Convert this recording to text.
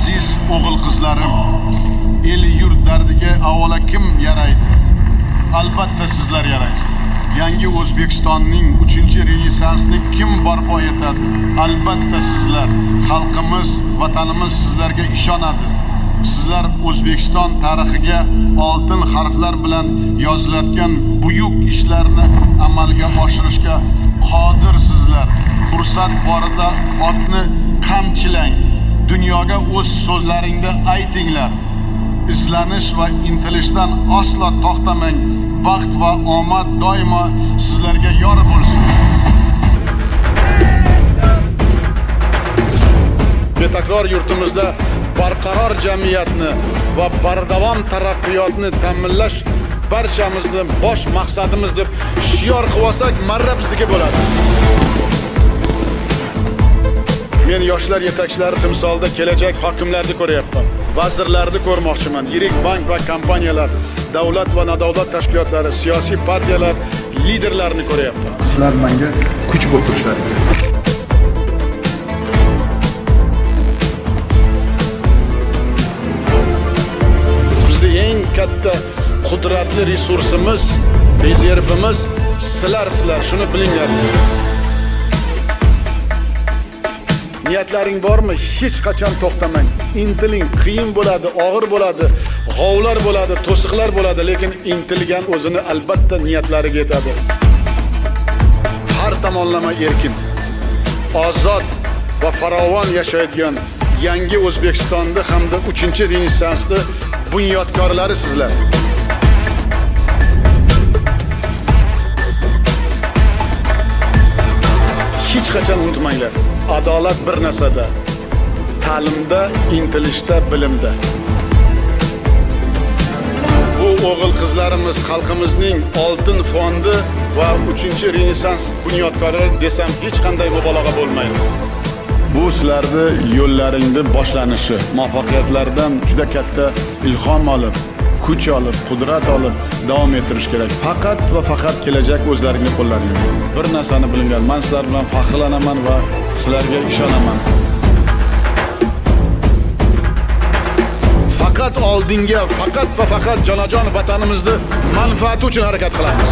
Aziz o'g'il qizlarim, el yurt dardiga avvalo kim yaraydi? Albatta sizlar yaraysizlar. Yangi O'zbekistonning 3-renessansini kim barpo etadi? Albatta sizlar. Xalqimiz, vatanimiz sizlarga ishonadi. Sizlar O'zbekiston tarixiga oltin harflar bilan yozilayotgan buyuk ishlarni amalga oshirishga qodirsizlar. Fursat borida otni qamchilang. Dunyoga o'z so'zlaringda aytinglar. Izlanish va intilishdan aslo to'xtamang. Baxt va omad doimo sizlarga yor bo'lsin. Betakror yurtimizda barqaror jamiyatni va bardavom taraqqiyotni ta'minlash barchamizning bosh maqsadimiz deb shior qilib olsak, marra bizniki bo'ladi. Men yoshlar yetakchilari timsolida kelajak hokimlarni ko'ryapman. Vazirlarni ko'rmoqchiman. Yirik bank va kompaniyalar, davlat va nodavlat tashkilotlari, siyosiy partiyalar liderlarini ko'ryapman. Sizlar menga kuch bo'lib turishlaring kerak. Bizning eng katta qudratli resursimiz, rezervimiz sizlar, shuni bilinglar. Niyatlaring bormi? Hech qachon to'xtamang. Intiling, qiyin bo'ladi, og'ir bo'ladi, g'ovlar bo'ladi, to'siqlar bo'ladi, lekin intilgan o'zini albatta niyatlariga yetadi. Har tomonlama erkin, ozod va farovon yashaydigan yangi O'zbekistonda hamda 3-renessansda bunyodkorlari sizlar. Hech qachon unutmanglar. Adolat bir narsada, ta'limda, intilishda, bilimda. Bu o'g'il qizlarimiz xalqimizning oltin fondi va 3-renessans bunyodkori desam hech qanday mubolag'a bo'lmaydi. Bu sizlarning yo'llaringning boshlanishi, muvaffaqiyatlardan juda katta ilhom olib, kuch olib, qudrat olib davom ettirish kerak. Faqat va faqat kelajak o'zlaringizning qo'llaringizda. Bir narsani bilinglar, men sizlar bilan faxrlanaman va sizlarga ishonaman. Faqat oldinga, faqat va faqat jonajon vatanimizni manfaati uchun harakat qilamiz.